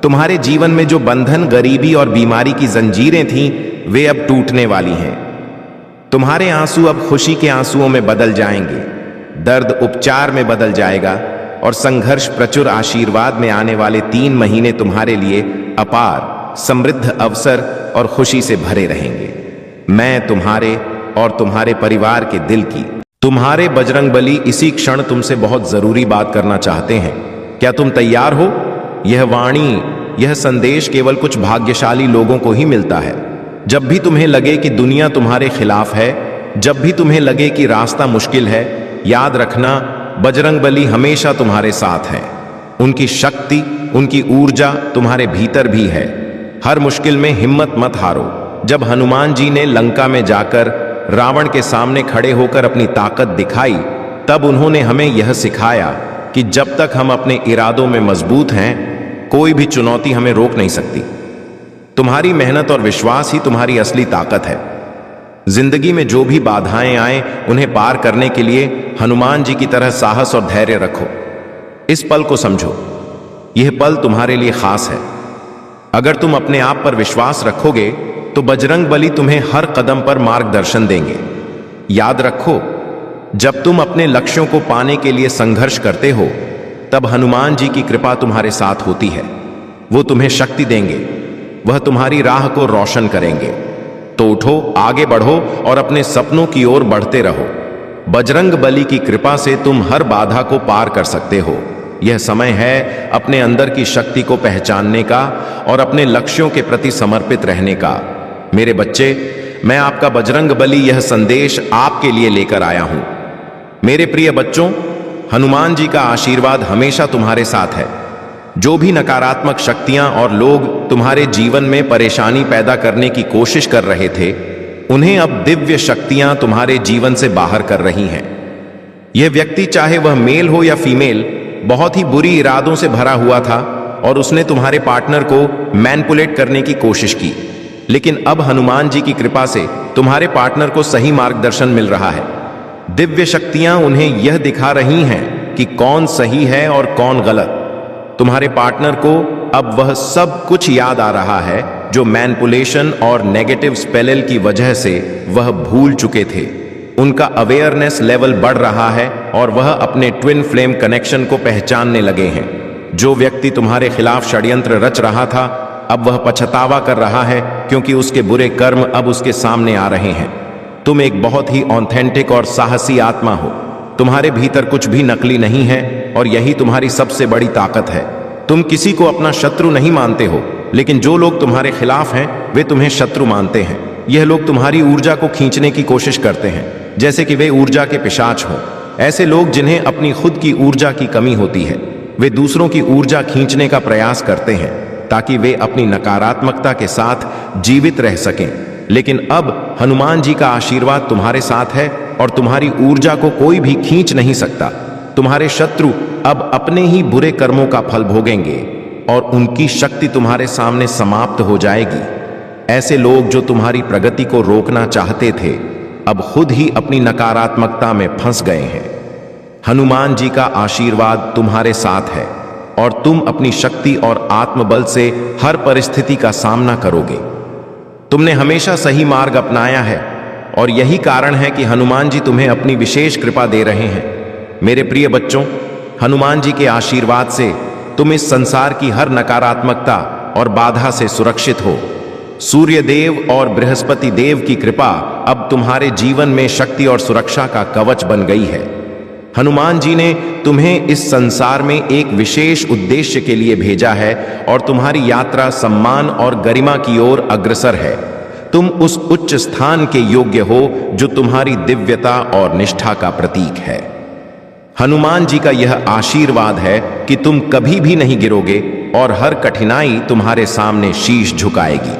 तुम्हारे जीवन में जो बंधन, गरीबी और बीमारी की जंजीरें थीं, वे अब टूटने वाली हैं। तुम्हारे आंसू अब खुशी के आंसुओं में बदल जाएंगे, दर्द उपचार में बदल जाएगा और संघर्ष प्रचुर आशीर्वाद में आने वाले 3 महीने तुम्हारे लिए अपार, समृद्ध अवसर और खुशी से भरे रहेंगे। मैं तुम्हारे और तुम्हारे परिवार के दिल की, तुम्हारे बजरंगबली इसी क्षण तुमसे बहुत जरूरी बात करना चाहते हैं। क्या तुम तैयार हो? यह वाणी, यह संदेश केवल कुछ भाग्यशाली लोगों को ही मिलता है। जब भी तुम्हें लगे कि दुनिया तुम्हारे खिलाफ है, जब भी तुम्हें लगे कि रास्ता मुश्किल है, याद रखना, बजरंगबली हमेशा तुम्हारे साथ है। उनकी शक्ति, उनकी ऊर्जा तुम्हारे भीतर भी है। हर मुश्किल में हिम्मत मत हारो। जब हनुमान जी ने लंका में जाकर रावण के सामने खड़े होकर अपनी ताकत दिखाई, तब उन्होंने हमें यह सिखाया कि जब तक हम अपने इरादों में मजबूत हैं, कोई भी चुनौती हमें रोक नहीं सकती। तुम्हारी मेहनत और विश्वास ही तुम्हारी असली ताकत है। जिंदगी में जो भी बाधाएं आए, उन्हें पार करने के लिए हनुमान जी की तरह साहस और धैर्य रखो। इस पल को समझो, यह पल तुम्हारे लिए खास है। अगर तुम अपने आप पर विश्वास रखोगे, तो बजरंगबली तुम्हें हर कदम पर मार्गदर्शन देंगे। याद रखो, जब तुम अपने लक्ष्यों को पाने के लिए संघर्ष करते हो, तब हनुमान जी की कृपा तुम्हारे साथ होती है। वो तुम्हें शक्ति देंगे, वह तुम्हारी राह को रोशन करेंगे। तो उठो, आगे बढ़ो और अपने सपनों की ओर बढ़ते रहो। बजरंगबली की कृपा से तुम हर बाधा को पार कर सकते हो। यह समय है अपने अंदर की शक्ति को पहचानने का और अपने लक्ष्यों के प्रति समर्पित रहने का। मेरे बच्चे, मैं आपका बजरंगबली यह संदेश आपके लिए लेकर आया हूं। मेरे प्रिय बच्चों, हनुमान जी का आशीर्वाद हमेशा तुम्हारे साथ है। जो भी नकारात्मक शक्तियां और लोग तुम्हारे जीवन में परेशानी पैदा करने की कोशिश कर रहे थे, उन्हें अब दिव्य शक्तियां तुम्हारे जीवन से बाहर कर रही हैं। यह व्यक्ति, चाहे वह मेल हो या फीमेल, बहुत ही बुरी इरादों से भरा हुआ था और उसने तुम्हारे पार्टनर को मैनिपुलेट करने की कोशिश की। लेकिन अब हनुमान जी की कृपा से तुम्हारे पार्टनर को सही मार्गदर्शन मिल रहा है। दिव्य शक्तियां उन्हें यह दिखा रही हैं कि कौन सही है और कौन गलत। तुम्हारे पार्टनर को अब वह सब कुछ याद आ रहा है जो मैनिपुलेशन और नेगेटिव स्पेल की वजह से वह भूल चुके थे। उनका अवेयरनेस लेवल बढ़ रहा है और वह अपने ट्विन फ्लेम कनेक्शन को पहचानने लगे हैं। जो व्यक्ति तुम्हारे खिलाफ षड्यंत्र रच रहा था, अब वह पछतावा कर रहा है, क्योंकि उसके बुरे कर्म अब उसके सामने आ रहे हैं। तुम एक बहुत ही ऑथेंटिक और साहसी आत्मा हो। तुम्हारे भीतर कुछ भी नकली नहीं है और यही तुम्हारी सबसे बड़ी ताकत है। तुम किसी को अपना शत्रु नहीं मानते हो, लेकिन जो लोग तुम्हारे खिलाफ हैं, वे तुम्हें शत्रु मानते हैं। यह लोग तुम्हारी ऊर्जा को खींचने की कोशिश करते हैं, जैसे कि वे ऊर्जा के पिशाच हों। ऐसे लोग जिन्हें अपनी खुद की ऊर्जा की कमी होती है, वे दूसरों की ऊर्जा खींचने का प्रयास करते हैं ताकि वे अपनी नकारात्मकता के साथ जीवित रह सकें। लेकिन अब हनुमान जी का आशीर्वाद तुम्हारे साथ है और तुम्हारी ऊर्जा को कोई भी खींच नहीं सकता। तुम्हारे शत्रु अब अपने ही बुरे कर्मों का फल भोगेंगे और उनकी शक्ति तुम्हारे सामने समाप्त हो जाएगी। ऐसे लोग जो तुम्हारी प्रगति को रोकना चाहते थे, अब खुद ही अपनी नकारात्मकता में फंस गए हैं। हनुमान जी का आशीर्वाद तुम्हारे साथ है और तुम अपनी शक्ति और आत्मबल से हर परिस्थिति का सामना करोगे। तुमने हमेशा सही मार्ग अपनाया है और यही कारण है कि हनुमान जी तुम्हें अपनी विशेष कृपा दे रहे हैं। मेरे प्रिय बच्चों, हनुमान जी के आशीर्वाद से तुम इस संसार की हर नकारात्मकता और बाधा से सुरक्षित हो। सूर्य देव और बृहस्पति देव की कृपा अब तुम्हारे जीवन में शक्ति और सुरक्षा का कवच बन गई है। हनुमान जी ने तुम्हें इस संसार में एक विशेष उद्देश्य के लिए भेजा है और तुम्हारी यात्रा सम्मान और गरिमा की ओर अग्रसर है। तुम उस उच्च स्थान के योग्य हो जो तुम्हारी दिव्यता और निष्ठा का प्रतीक है। हनुमान जी का यह आशीर्वाद है कि तुम कभी भी नहीं गिरोगे और हर कठिनाई तुम्हारे सामने शीश झुकाएगी।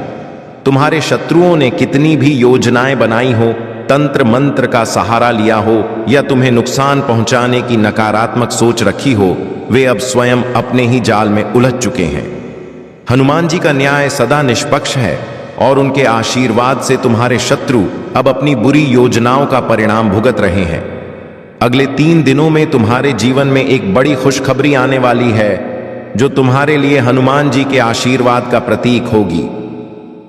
तुम्हारे शत्रुओं ने कितनी भी योजनाएं बनाई हो, तंत्र मंत्र का सहारा लिया हो या तुम्हें नुकसान पहुंचाने की नकारात्मक सोच रखी हो, वे अब स्वयं अपने ही जाल में उलझ चुके हैं। हनुमान जी का न्याय सदा निष्पक्ष है और उनके आशीर्वाद से तुम्हारे शत्रु अब अपनी बुरी योजनाओं का परिणाम भुगत रहे हैं। अगले 3 दिनों में तुम्हारे जीवन में एक बड़ी खुशखबरी आने वाली है, जो तुम्हारे लिए हनुमान जी के आशीर्वाद का प्रतीक होगी।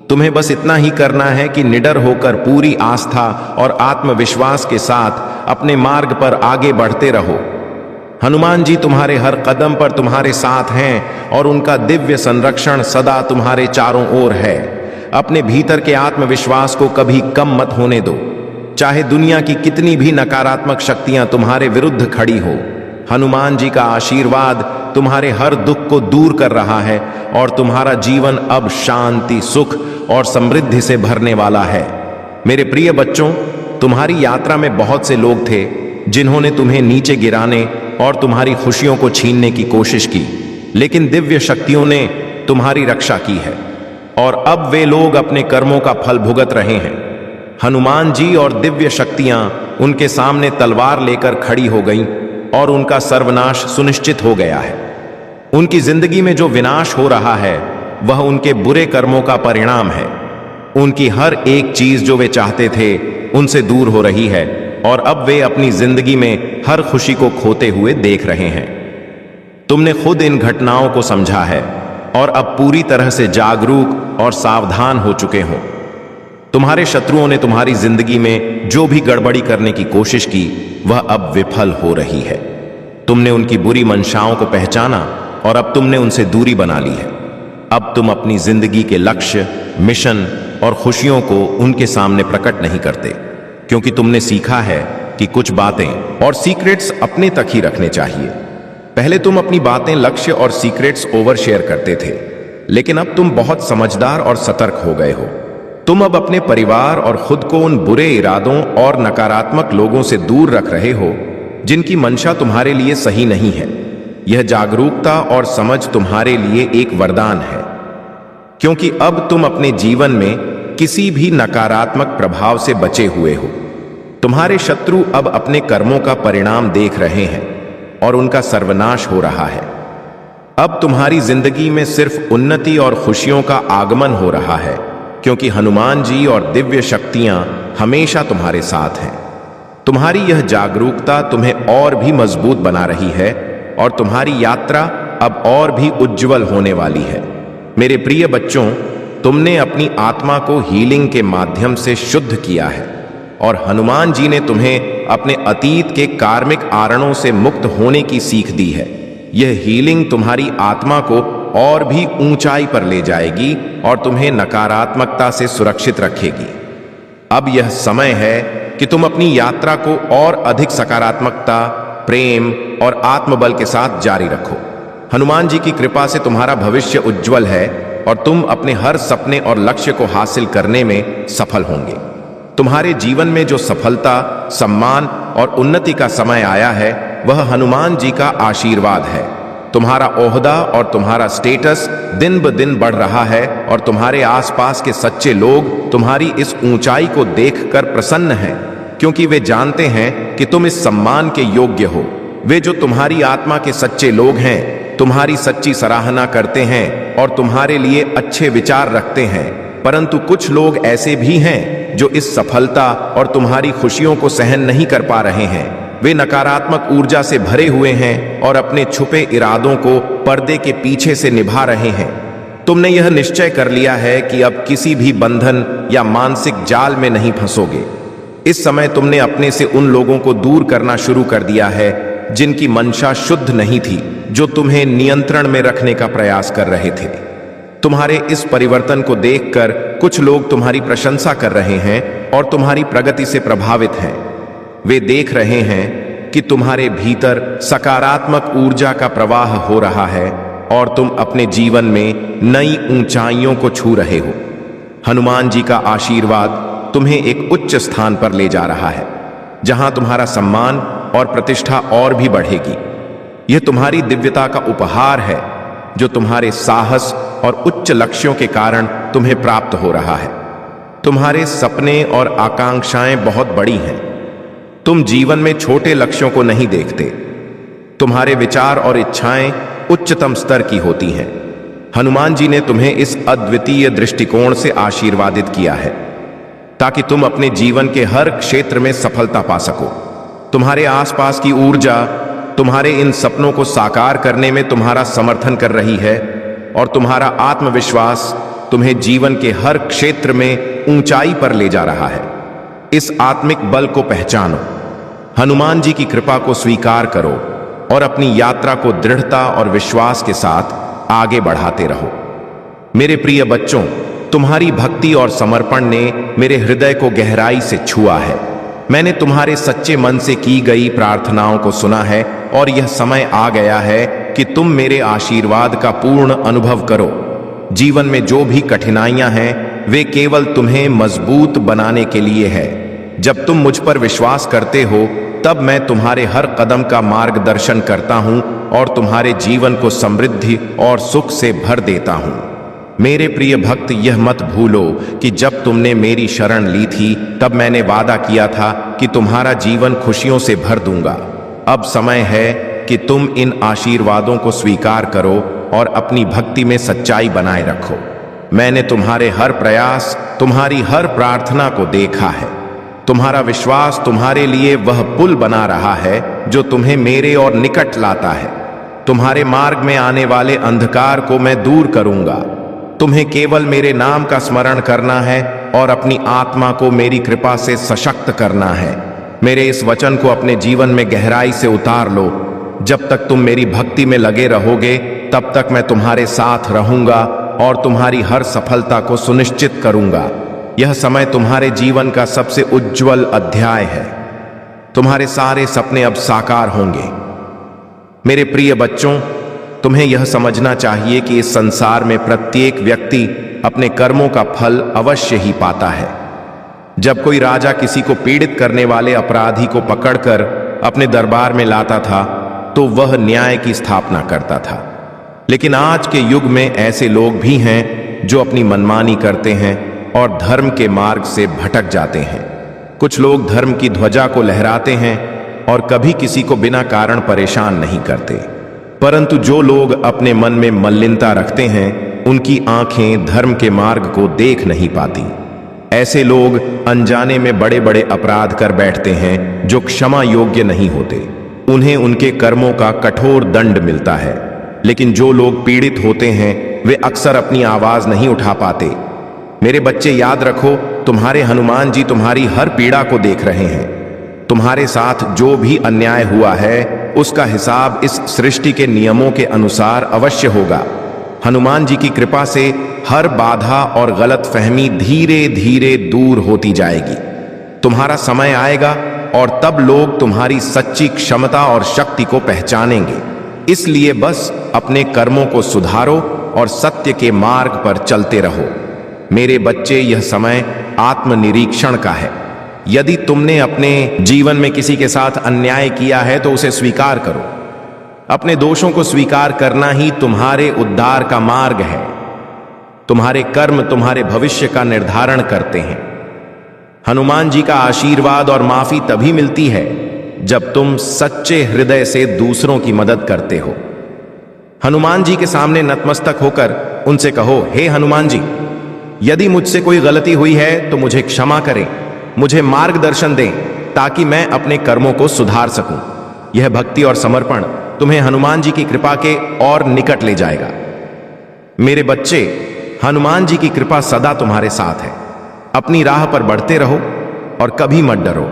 तुम्हें बस इतना ही करना है कि निडर होकर पूरी आस्था और आत्मविश्वास के साथ अपने मार्ग पर आगे बढ़ते रहो। हनुमान जी तुम्हारे हर कदम पर तुम्हारे साथ हैं और उनका दिव्य संरक्षण सदा तुम्हारे चारों ओर है। अपने भीतर के आत्मविश्वास को कभी कम मत होने दो, चाहे दुनिया की कितनी भी नकारात्मक शक्तियां तुम्हारे विरुद्ध खड़ी हो। हनुमान जी का आशीर्वाद तुम्हारे हर दुख को दूर कर रहा है और तुम्हारा जीवन अब शांति, सुख और समृद्धि से भरने वाला है। मेरे प्रिय बच्चों, तुम्हारी यात्रा में बहुत से लोग थे जिन्होंने तुम्हें नीचे गिराने और तुम्हारी खुशियों को छीनने की कोशिश की, लेकिन दिव्य शक्तियों ने तुम्हारी रक्षा की है और अब वे लोग अपने कर्मों का फल भुगत रहे हैं। हनुमान जी और दिव्य शक्तियां उनके सामने तलवार लेकर खड़ी हो गईं और उनका सर्वनाश सुनिश्चित हो गया है। उनकी जिंदगी में जो विनाश हो रहा है वह उनके बुरे कर्मों का परिणाम है। उनकी हर एक चीज जो वे चाहते थे उनसे दूर हो रही है और अब वे अपनी जिंदगी में हर खुशी को खोते हुए देख रहे हैं। तुमने खुद इन घटनाओं को समझा है और अब पूरी तरह से जागरूक और सावधान हो चुके हो। तुम्हारे शत्रुओं ने तुम्हारी जिंदगी में जो भी गड़बड़ी करने की कोशिश की वह अब विफल हो रही है। तुमने उनकी बुरी मंशाओं को पहचाना और अब तुमने उनसे दूरी बना ली है। अब तुम अपनी जिंदगी के लक्ष्य, मिशन और खुशियों को उनके सामने प्रकट नहीं करते, क्योंकि तुमने सीखा है कि कुछ बातें और सीक्रेट्स अपने तक ही रखने चाहिए। पहले तुम अपनी बातें, लक्ष्य और सीक्रेट्स ओवर शेयर करते थे, लेकिन अब तुम बहुत समझदार और सतर्क हो गए हो। तुम अब अपने परिवार और खुद को उन बुरे इरादों और नकारात्मक लोगों से दूर रख रहे हो जिनकी मंशा तुम्हारे लिए सही नहीं है। यह जागरूकता और समझ तुम्हारे लिए एक वरदान है, क्योंकि अब तुम अपने जीवन में किसी भी नकारात्मक प्रभाव से बचे हुए हो। तुम्हारे शत्रु अब अपने कर्मों का परिणाम देख रहे हैं और उनका सर्वनाश हो रहा है। अब तुम्हारी जिंदगी में सिर्फ उन्नति और खुशियों का आगमन हो रहा है, क्योंकि हनुमान जी और दिव्य शक्तियां हमेशा तुम्हारे साथ हैं। तुम्हारी यह जागरूकता तुम्हें और भी मजबूत बना रही है और तुम्हारी यात्रा अब और भी उज्जवल होने वाली है। मेरे प्रिय बच्चों, तुमने अपनी आत्मा को हीलिंग के माध्यम से शुद्ध किया है और हनुमान जी ने तुम्हें अपने अतीत के कार्मिक आरणों से मुक्त होने की सीख दी है। यह हीलिंग तुम्हारी आत्मा को और भी ऊंचाई पर ले जाएगी और तुम्हें नकारात्मकता से सुरक्षित रखेगी। अब यह समय है कि तुम अपनी यात्रा को और अधिक सकारात्मकता, प्रेम और आत्मबल के साथ जारी रखो। हनुमान जी की कृपा से तुम्हारा भविष्य उज्जवल है और तुम अपने हर सपने और लक्ष्य को हासिल करने में सफल होंगे। तुम्हारे जीवन में जो सफलता, सम्मान और उन्नति का समय आया है वह हनुमान जी का आशीर्वाद है। तुम्हारा ओहदा और तुम्हारा स्टेटस दिन ब दिन बढ़ रहा है और तुम्हारे आसपास के सच्चे लोग तुम्हारी इस ऊंचाई को देखकर प्रसन्न हैं, क्योंकि वे जानते हैं कि तुम इस सम्मान के योग्य हो। वे जो तुम्हारी आत्मा के सच्चे लोग हैं, तुम्हारी सच्ची सराहना करते हैं और तुम्हारे लिए अच्छे विचार रखते हैं। परंतु कुछ लोग ऐसे भी हैं जो इस सफलता और तुम्हारी खुशियों को सहन नहीं कर पा रहे हैं। वे नकारात्मक ऊर्जा से भरे हुए हैं और अपने छुपे इरादों को पर्दे के पीछे से निभा रहे हैं। तुमने यह निश्चय कर लिया है कि अब किसी भी बंधन या मानसिक जाल में नहीं फंसोगे। इस समय तुमने अपने से उन लोगों को दूर करना शुरू कर दिया है जिनकी मंशा शुद्ध नहीं थी, जो तुम्हें नियंत्रण में रखने का प्रयास कर रहे थे। तुम्हारे इस परिवर्तन को देखकर कुछ लोग तुम्हारी प्रशंसा कर रहे हैं और तुम्हारी प्रगति से प्रभावित हैं। वे देख रहे हैं कि तुम्हारे भीतर सकारात्मक ऊर्जा का प्रवाह हो रहा है और तुम अपने जीवन में नई ऊंचाइयों को छू रहे हो। हनुमान जी का आशीर्वाद तुम्हें एक उच्च स्थान पर ले जा रहा है, जहां तुम्हारा सम्मान और प्रतिष्ठा और भी बढ़ेगी। यह तुम्हारी दिव्यता का उपहार है, जो तुम्हारे साहस और उच्च लक्ष्यों के कारण तुम्हें प्राप्त हो रहा है। तुम्हारे सपने और आकांक्षाएं बहुत बड़ी हैं। तुम जीवन में छोटे लक्ष्यों को नहीं देखते। तुम्हारे विचार और इच्छाएं उच्चतम स्तर की होती हैं। हनुमान जी ने तुम्हें इस अद्वितीय दृष्टिकोण से आशीर्वादित किया है ताकि तुम अपने जीवन के हर क्षेत्र में सफलता पा सको। तुम्हारे आसपास की ऊर्जा तुम्हारे इन सपनों को साकार करने में तुम्हारा समर्थन कर रही है और तुम्हारा आत्मविश्वास तुम्हें जीवन के हर क्षेत्र में ऊंचाई पर ले जा रहा है। इस आत्मिक बल को पहचानो, हनुमान जी की कृपा को स्वीकार करो और अपनी यात्रा को दृढ़ता और विश्वास के साथ आगे बढ़ाते रहो। मेरे प्रिय बच्चों, तुम्हारी भक्ति और समर्पण ने मेरे हृदय को गहराई से छुआ है। मैंने तुम्हारे सच्चे मन से की गई प्रार्थनाओं को सुना है और यह समय आ गया है कि तुम मेरे आशीर्वाद का पूर्ण अनुभव करो। जीवन में जो भी कठिनाइयां हैं वे केवल तुम्हें मजबूत बनाने के लिए है। जब तुम मुझ पर विश्वास करते हो तब मैं तुम्हारे हर कदम का मार्गदर्शन करता हूं और तुम्हारे जीवन को समृद्धि और सुख से भर देता हूं। मेरे प्रिय भक्त, यह मत भूलो कि जब तुमने मेरी शरण ली थी तब मैंने वादा किया था कि तुम्हारा जीवन खुशियों से भर दूंगा। अब समय है कि तुम इन आशीर्वादों को स्वीकार करो और अपनी भक्ति में सच्चाई बनाए रखो। मैंने तुम्हारे हर प्रयास, तुम्हारी हर प्रार्थना को देखा है। तुम्हारा विश्वास तुम्हारे लिए वह पुल बना रहा है जो तुम्हें मेरे और निकट लाता है। तुम्हारे मार्ग में आने वाले अंधकार को मैं दूर करूंगा। तुम्हें केवल मेरे नाम का स्मरण करना है और अपनी आत्मा को मेरी कृपा से सशक्त करना है। मेरे इस वचन को अपने जीवन में गहराई से उतार लो। जब तक तुम मेरी भक्ति में लगे रहोगे तब तक मैं तुम्हारे साथ रहूंगा और तुम्हारी हर सफलता को सुनिश्चित करूंगा। यह समय तुम्हारे जीवन का सबसे उज्जवल अध्याय है। तुम्हारे सारे सपने अब साकार होंगे। मेरे प्रिय बच्चों, तुम्हें यह समझना चाहिए कि इस संसार में प्रत्येक व्यक्ति अपने कर्मों का फल अवश्य ही पाता है। जब कोई राजा किसी को पीड़ित करने वाले अपराधी को पकड़कर अपने दरबार में लाता था तो वह न्याय की स्थापना करता था। लेकिन आज के युग में ऐसे लोग भी हैं जो अपनी मनमानी करते हैं और धर्म के मार्ग से भटक जाते हैं। कुछ लोग धर्म की ध्वजा को लहराते हैं और कभी किसी को बिना कारण परेशान नहीं करते, परंतु जो लोग अपने मन में मलिनता रखते हैं उनकी आंखें धर्म के मार्ग को देख नहीं पाती। ऐसे लोग अनजाने में बड़े बड़े अपराध कर बैठते हैं जो क्षमा योग्य नहीं होते। उन्हें उनके कर्मों का कठोर दंड मिलता है। लेकिन जो लोग पीड़ित होते हैं वे अक्सर अपनी आवाज नहीं उठा पाते। मेरे बच्चे, याद रखो, तुम्हारे हनुमान जी तुम्हारी हर पीड़ा को देख रहे हैं। तुम्हारे साथ जो भी अन्याय हुआ है उसका हिसाब इस सृष्टि के नियमों के अनुसार अवश्य होगा। हनुमान जी की कृपा से हर बाधा और गलत फहमी धीरे धीरे दूर होती जाएगी। तुम्हारा समय आएगा और तब लोग तुम्हारी सच्ची क्षमता और शक्ति को पहचानेंगे। इसलिए बस अपने कर्मों को सुधारो और सत्य के मार्ग पर चलते रहो। मेरे बच्चे, यह समय आत्मनिरीक्षण का है। यदि तुमने अपने जीवन में किसी के साथ अन्याय किया है तो उसे स्वीकार करो। अपने दोषों को स्वीकार करना ही तुम्हारे उद्धार का मार्ग है। तुम्हारे कर्म तुम्हारे भविष्य का निर्धारण करते हैं। हनुमान जी का आशीर्वाद और माफी तभी मिलती है जब तुम सच्चे हृदय से दूसरों की मदद करते हो। हनुमान जी के सामने नतमस्तक होकर उनसे कहो, हे हनुमान जी, यदि मुझसे कोई गलती हुई है तो मुझे क्षमा करें, मुझे मार्गदर्शन दें ताकि मैं अपने कर्मों को सुधार सकूं। यह भक्ति और समर्पण तुम्हें हनुमान जी की कृपा के और निकट ले जाएगा। मेरे बच्चे, हनुमान जी की कृपा सदा तुम्हारे साथ है। अपनी राह पर बढ़ते रहो और कभी मत डरो।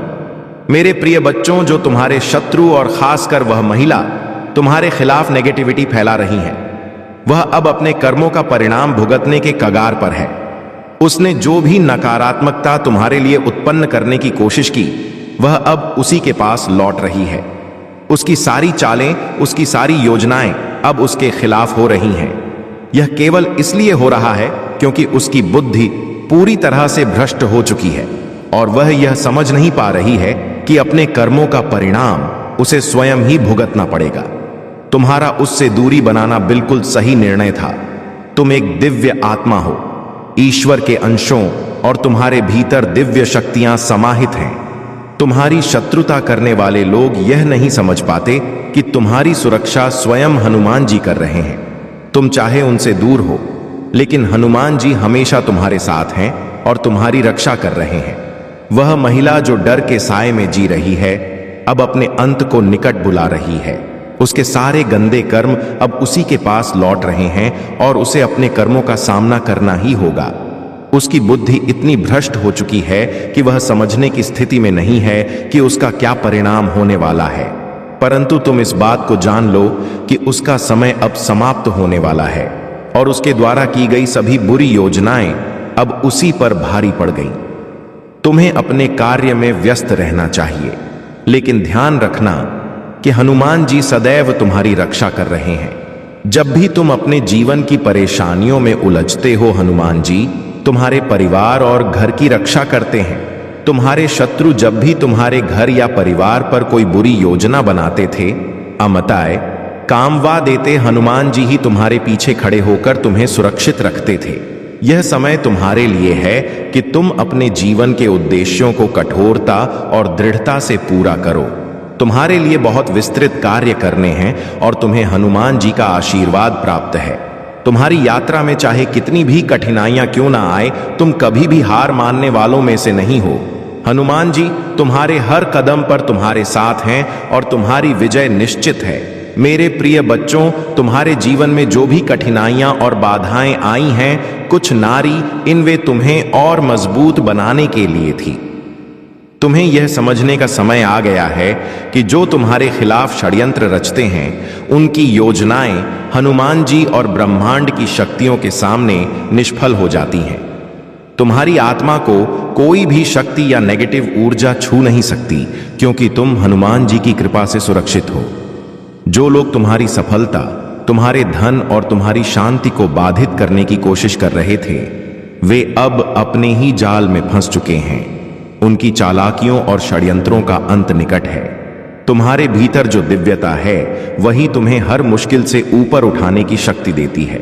मेरे प्रिय बच्चों, जो तुम्हारे शत्रु और खासकर वह महिला तुम्हारे खिलाफ नेगेटिविटी फैला रही है, वह अब अपने कर्मों का परिणाम भुगतने के कगार पर है। उसने जो भी नकारात्मकता तुम्हारे लिए उत्पन्न करने की कोशिश की, वह अब उसी के पास लौट रही है। उसकी सारी चालें, उसकी सारी योजनाएं अब उसके खिलाफ हो रही हैं। यह केवल इसलिए हो रहा है क्योंकि उसकी बुद्धि पूरी तरह से भ्रष्ट हो चुकी है और वह यह समझ नहीं पा रही है कि अपने कर्मों का परिणाम उसे स्वयं ही भुगतना पड़ेगा। तुम्हारा उससे दूरी बनाना बिल्कुल सही निर्णय था। तुम एक दिव्य आत्मा हो। ईश्वर के अंशों और तुम्हारे भीतर दिव्य शक्तियां समाहित हैं। तुम्हारी शत्रुता करने वाले लोग यह नहीं समझ पाते कि तुम्हारी सुरक्षा स्वयं हनुमान जी कर रहे हैं। तुम चाहे उनसे दूर हो, लेकिन हनुमान जी हमेशा तुम्हारे साथ हैं और तुम्हारी रक्षा कर रहे हैं। वह महिला जो डर के साए में जी रही है, अब अपने अंत को निकट बुला रही है। उसके सारे गंदे कर्म अब उसी के पास लौट रहे हैं और उसे अपने कर्मों का सामना करना ही होगा। उसकी बुद्धि इतनी भ्रष्ट हो चुकी है कि वह समझने की स्थिति में नहीं है कि उसका क्या परिणाम होने वाला है। परंतु तुम इस बात को जान लो कि उसका समय अब समाप्त होने वाला है और उसके द्वारा की गई सभी बुरी योजनाएं अब उसी पर भारी पड़ गईं। तुम्हें अपने कार्य में व्यस्त रहना चाहिए, लेकिन ध्यान रखना कि हनुमान जी सदैव तुम्हारी रक्षा कर रहे हैं। जब भी तुम अपने जीवन की परेशानियों में उलझते हो, हनुमान जी तुम्हारे परिवार और घर की रक्षा करते हैं। तुम्हारे शत्रु जब भी तुम्हारे घर या परिवार पर कोई बुरी योजना बनाते थे, अमताए कामवा देते, हनुमान जी ही तुम्हारे पीछे खड़े होकर तुम्हें सुरक्षित रखते थे। यह समय तुम्हारे लिए है कि तुम अपने जीवन के उद्देश्यों को कठोरता और दृढ़ता से पूरा करो। तुम्हारे लिए बहुत विस्तृत कार्य करने हैं और तुम्हें हनुमान जी का आशीर्वाद प्राप्त है। तुम्हारी यात्रा में चाहे कितनी भी कठिनाइयां क्यों ना आए, तुम कभी भी हार मानने वालों में से नहीं हो। हनुमान जी तुम्हारे हर कदम पर तुम्हारे साथ हैं और तुम्हारी विजय निश्चित है। मेरे प्रिय बच्चों, तुम्हारे जीवन में जो भी कठिनाइयां और बाधाएं आई हैं, कुछ नारी इनवे तुम्हें और मजबूत बनाने के लिए थी। तुम्हें यह समझने का समय आ गया है कि जो तुम्हारे खिलाफ षड्यंत्र रचते हैं, उनकी योजनाएं हनुमान जी और ब्रह्मांड की शक्तियों के सामने निष्फल हो जाती हैं। तुम्हारी आत्मा को कोई भी शक्ति या नेगेटिव ऊर्जा छू नहीं सकती, क्योंकि तुम हनुमान जी की कृपा से सुरक्षित हो। जो लोग तुम्हारी सफलता, तुम्हारे धन और तुम्हारी शांति को बाधित करने की कोशिश कर रहे थे, वे अब अपने ही जाल में फंस चुके हैं। उनकी चालाकियों और षड्यंत्रों का अंत निकट है। तुम्हारे भीतर जो दिव्यता है, वही तुम्हें हर मुश्किल से ऊपर उठाने की शक्ति देती है।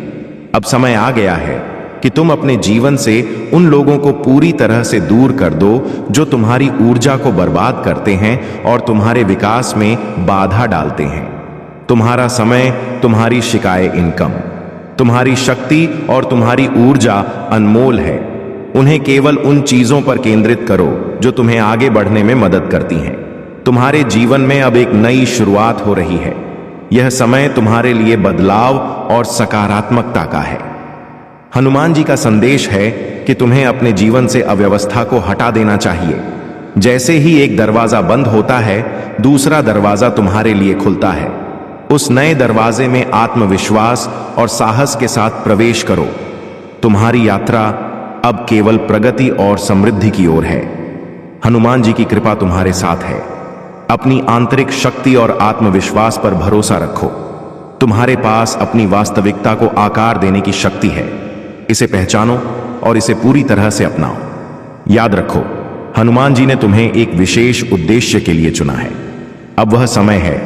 अब समय आ गया है कि तुम अपने जीवन से उन लोगों को पूरी तरह से दूर कर दो जो तुम्हारी ऊर्जा को बर्बाद करते हैं और तुम्हारे विकास में बाधा डालते हैं। तुम्हारा समय, तुम्हारी शिकायत इनकम, तुम्हारी शक्ति और तुम्हारी ऊर्जा अनमोल है। उन्हें केवल उन चीजों पर केंद्रित करो जो तुम्हें आगे बढ़ने में मदद करती हैं। तुम्हारे जीवन में अब एक नई शुरुआत हो रही है। यह समय तुम्हारे लिए बदलाव और सकारात्मकता का है। हनुमान जी का संदेश है कि तुम्हें अपने जीवन से अव्यवस्था को हटा देना चाहिए। जैसे ही एक दरवाजा बंद होता है, दूसरा दरवाजा तुम्हारे लिए खुलता है। उस नए दरवाजे में आत्मविश्वास और साहस के साथ प्रवेश करो। तुम्हारी यात्रा अब केवल प्रगति और समृद्धि की ओर है। हनुमान जी की कृपा तुम्हारे साथ है। अपनी आंतरिक शक्ति और आत्मविश्वास पर भरोसा रखो। तुम्हारे पास अपनी वास्तविकता को आकार देने की शक्ति है। इसे पहचानो और इसे पूरी तरह से अपनाओ। याद रखो, हनुमान जी ने तुम्हें एक विशेष उद्देश्य के लिए चुना है। अब वह समय है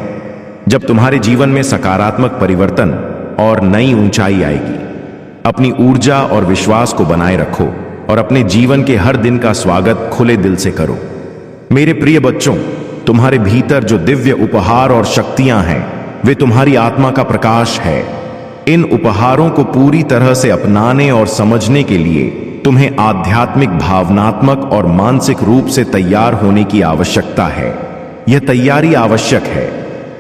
जब तुम्हारे जीवन में सकारात्मक परिवर्तन और नई ऊंचाई आएगी। अपनी ऊर्जा और विश्वास को बनाए रखो और अपने जीवन के हर दिन का स्वागत खुले दिल से करो। मेरे प्रिय बच्चों, तुम्हारे भीतर जो दिव्य उपहार और शक्तियां हैं, वे तुम्हारी आत्मा का प्रकाश है। इन उपहारों को पूरी तरह से अपनाने और समझने के लिए तुम्हें आध्यात्मिक, भावनात्मक और मानसिक रूप से तैयार होने की आवश्यकता है। यह तैयारी आवश्यक है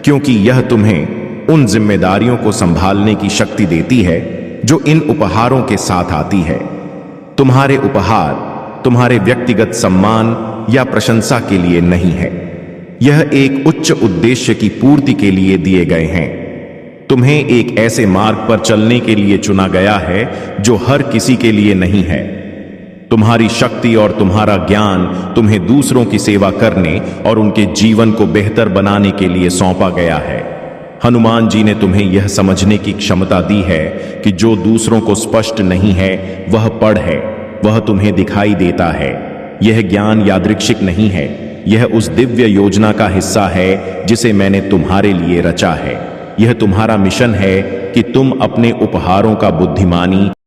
क्योंकि यह तुम्हें उन जिम्मेदारियों को संभालने की शक्ति देती है जो इन उपहारों के साथ आती है। तुम्हारे उपहार तुम्हारे व्यक्तिगत सम्मान या प्रशंसा के लिए नहीं है। यह एक उच्च उद्देश्य की पूर्ति के लिए दिए गए हैं। तुम्हें एक ऐसे मार्ग पर चलने के लिए चुना गया है जो हर किसी के लिए नहीं है। तुम्हारी शक्ति और तुम्हारा ज्ञान तुम्हें दूसरों की सेवा करने और उनके जीवन को बेहतर बनाने के लिए सौंपा गया है। हनुमान जी ने तुम्हें यह समझने की क्षमता दी है कि जो दूसरों को स्पष्ट नहीं है वह पढ़ है, वह तुम्हें दिखाई देता है। यह ज्ञान यादृच्छिक नहीं है, यह उस दिव्य योजना का हिस्सा है जिसे मैंने तुम्हारे लिए रचा है। यह तुम्हारा मिशन है कि तुम अपने उपहारों का बुद्धिमानी